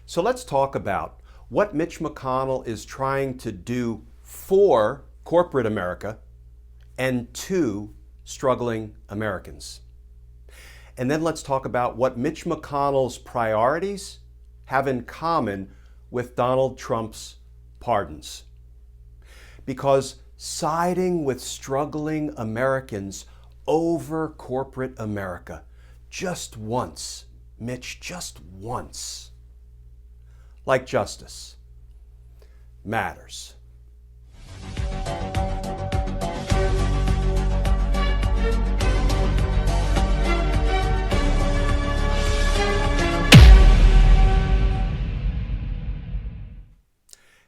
So let's talk about what Mitch McConnell is trying to do for corporate America and to struggling Americans. And then let's talk about what Mitch McConnell's priorities have in common with Donald Trump's pardons. Because siding with struggling Americans over corporate America just once, Mitch, just once, like justice, matters.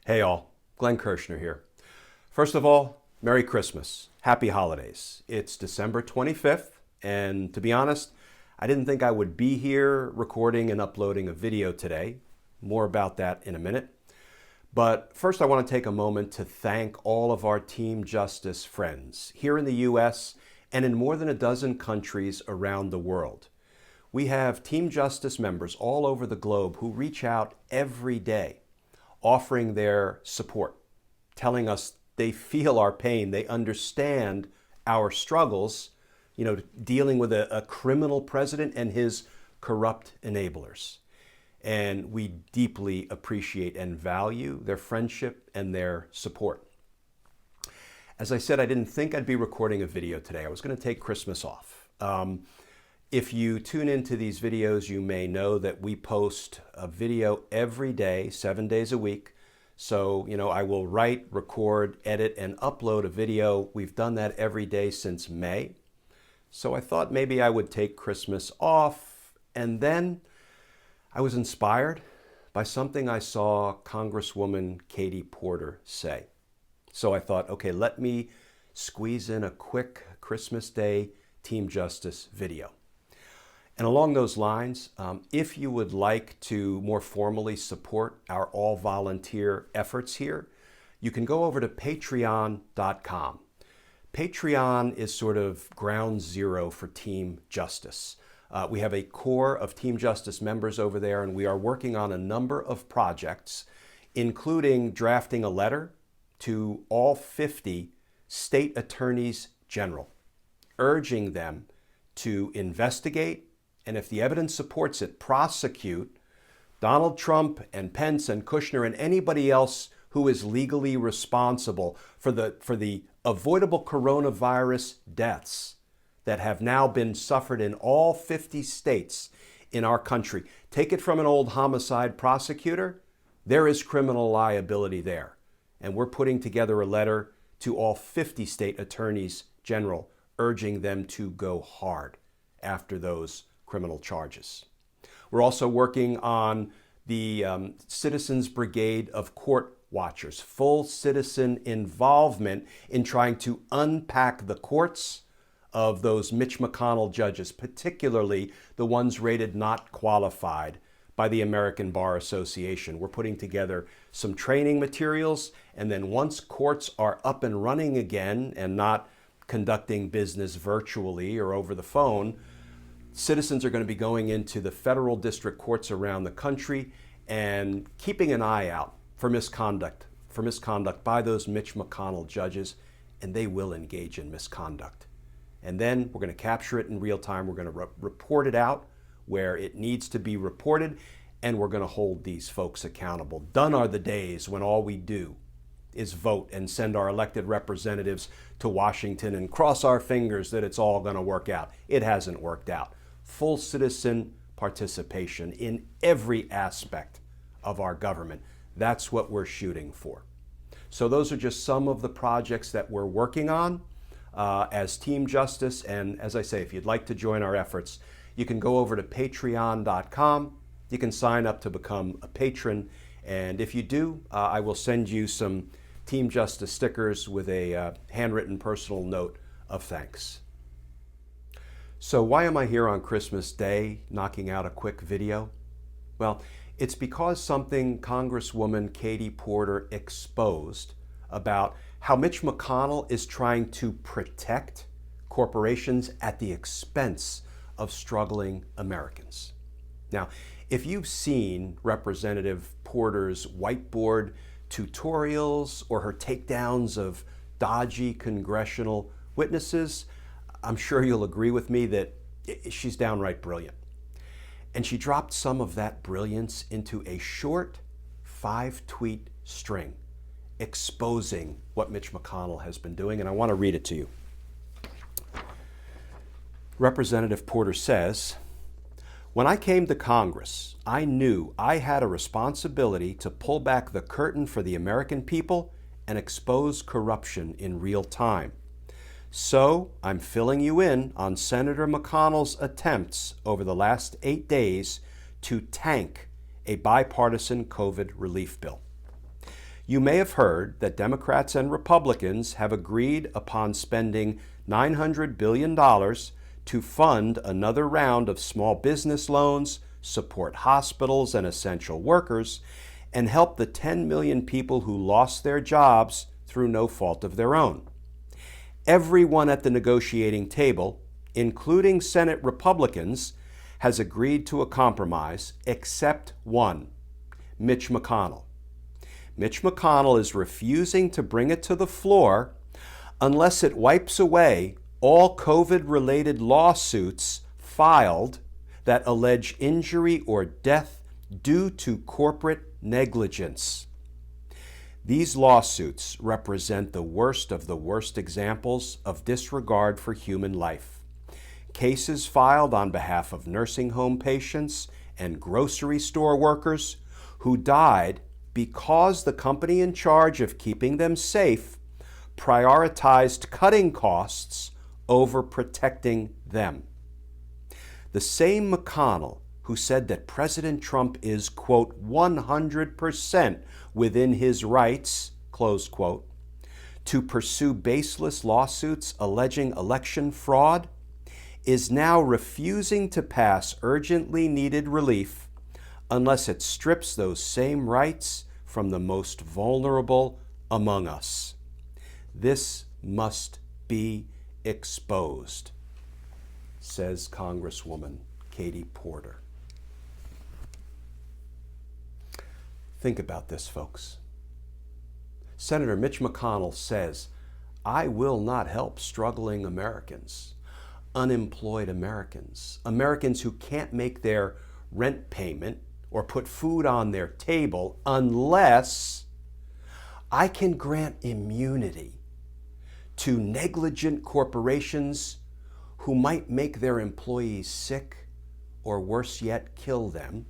Hey all, Glenn Kirshner here. First of all, Merry Christmas, Happy Holidays. It's December 25th, and to be honest, I didn't think I would be here recording and uploading a video today. More about that in a minute. But first I want to take a moment to thank all of our Team Justice friends here in the US and in more than a dozen countries around the world. We have Team Justice members all over the globe who reach out every day, offering their support, telling us they feel our pain, they understand our struggles, dealing with a criminal president and his corrupt enablers. And we deeply appreciate and value their friendship and their support. As I said, I didn't think I'd be recording a video today. I was going to take Christmas off. If you tune into these videos, you may know that we post a video every day, 7 days a week. So, I will write, record, edit, and upload a video. We've done that every day since May. So I thought maybe I would take Christmas off, and then I was inspired by something I saw Congresswoman Katie Porter say. So I thought, okay, let me squeeze in a quick Christmas Day Team Justice video. And along those lines, if you would like to more formally support our all-volunteer efforts here, you can go over to patreon.com. Patreon is sort of ground zero for Team Justice. We have a core of Team Justice members over there, and we are working on a number of projects, including drafting a letter to all 50 state attorneys general, urging them to investigate, and if the evidence supports it, prosecute Donald Trump and Pence and Kushner and anybody else who is legally responsible for the avoidable coronavirus deaths that have now been suffered in all 50 states in our country. Take it from an old homicide prosecutor, there is criminal liability there. And we're putting together a letter to all 50 state attorneys general, urging them to go hard after those criminal charges. We're also working on the Citizens Brigade of Court Watchers, full citizen involvement in trying to unpack the courts of those Mitch McConnell judges, particularly the ones rated not qualified by the American Bar Association. We're putting together some training materials, and then once courts are up and running again and not conducting business virtually or over the phone, citizens are going to be going into the federal district courts around the country and keeping an eye out for misconduct by those Mitch McConnell judges, and they will engage in misconduct. And then we're going to capture it in real time. We're going to report it out where it needs to be reported, and we're going to hold these folks accountable. Done are the days when all we do is vote and send our elected representatives to Washington and cross our fingers that it's all going to work out. It hasn't worked out. Full citizen participation in every aspect of our government. That's what we're shooting for. So those are just some of the projects that we're working on as Team Justice. And as I say, if you'd like to join our efforts, you can go over to patreon.com. You can sign up to become a patron. And if you do, I will send you some Team Justice stickers with a handwritten personal note of thanks. So why am I here on Christmas Day knocking out a quick video? Well, it's because something Congresswoman Katie Porter exposed about how Mitch McConnell is trying to protect corporations at the expense of struggling Americans. Now, If you've seen Representative Porter's whiteboard tutorials or her takedowns of dodgy congressional witnesses, I'm sure you'll agree with me that she's downright brilliant. And she dropped some of that brilliance into a short 5-tweet string exposing what Mitch McConnell has been doing, and I want to read it to you. Representative Porter says, "When I came to Congress, I knew I had a responsibility to pull back the curtain for the American people and expose corruption in real time. So I'm filling you in on Senator McConnell's attempts over the last 8 days to tank a bipartisan COVID relief bill. You may have heard that Democrats and Republicans have agreed upon spending $900 billion to fund another round of small business loans, support hospitals and essential workers, and help the 10 million people who lost their jobs through no fault of their own. Everyone at the negotiating table, including Senate Republicans, has agreed to a compromise except one, Mitch McConnell. Mitch McConnell is refusing to bring it to the floor unless it wipes away all COVID-related lawsuits filed that allege injury or death due to corporate negligence. These lawsuits represent the worst of the worst examples of disregard for human life. Cases filed on behalf of nursing home patients and grocery store workers who died because the company in charge of keeping them safe prioritized cutting costs over protecting them. The same McConnell who said that President Trump is, quote, 100% within his rights, close quote, to pursue baseless lawsuits alleging election fraud, is now refusing to pass urgently needed relief unless it strips those same rights from the most vulnerable among us. This must be exposed, says Congresswoman Katie Porter. Think about this, folks. Senator Mitch McConnell says, I will not help struggling Americans, unemployed Americans, Americans who can't make their rent payment or put food on their table unless I can grant immunity to negligent corporations who might make their employees sick or worse yet, kill them.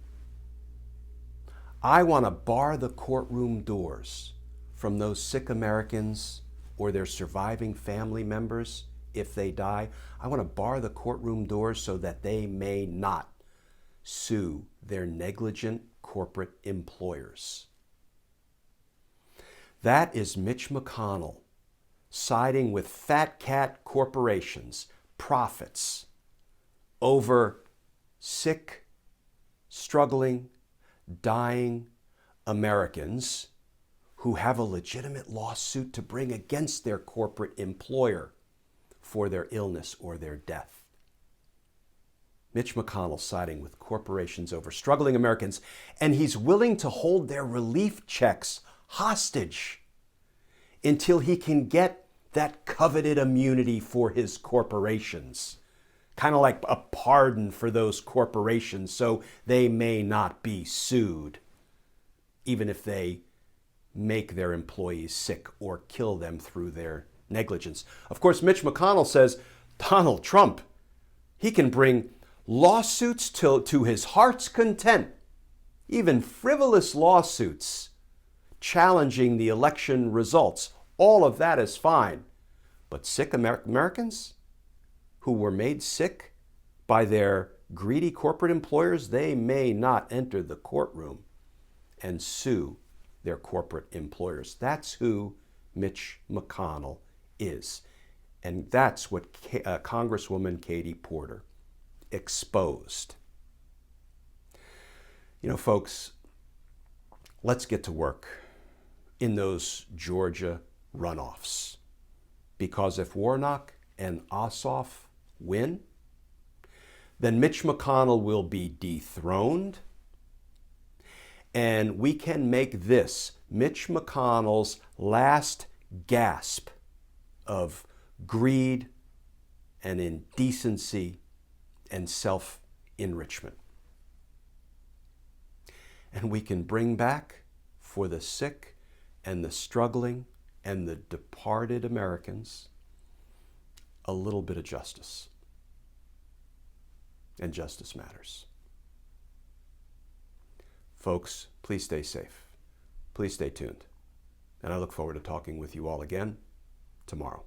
I want to bar the courtroom doors from those sick Americans or their surviving family members if they die. I want to bar the courtroom doors so that they may not sue their negligent corporate employers. That is Mitch McConnell siding with fat cat corporations, profits, over sick, struggling, dying Americans who have a legitimate lawsuit to bring against their corporate employer for their illness or their death. Mitch McConnell siding with corporations over struggling Americans, and he's willing to hold their relief checks hostage until he can get that coveted immunity for his corporations. Kind of like a pardon for those corporations so they may not be sued, even if they make their employees sick or kill them through their negligence. Of course, Mitch McConnell says Donald Trump, he can bring lawsuits to his heart's content, even frivolous lawsuits challenging the election results. All of that is fine. But sick Americans who were made sick by their greedy corporate employers, they may not enter the courtroom and sue their corporate employers. That's who Mitch McConnell is. And that's what Congresswoman Katie Porter exposed. You know, folks, let's get to work in those Georgia runoffs. Because if Warnock and Ossoff win, then Mitch McConnell will be dethroned And we can make this Mitch McConnell's last gasp of greed and indecency and self-enrichment. And we can bring back for the sick and the struggling and the departed Americans a little bit of justice. And justice matters. Folks, please stay safe. Please stay tuned. And I look forward to talking with you all again tomorrow.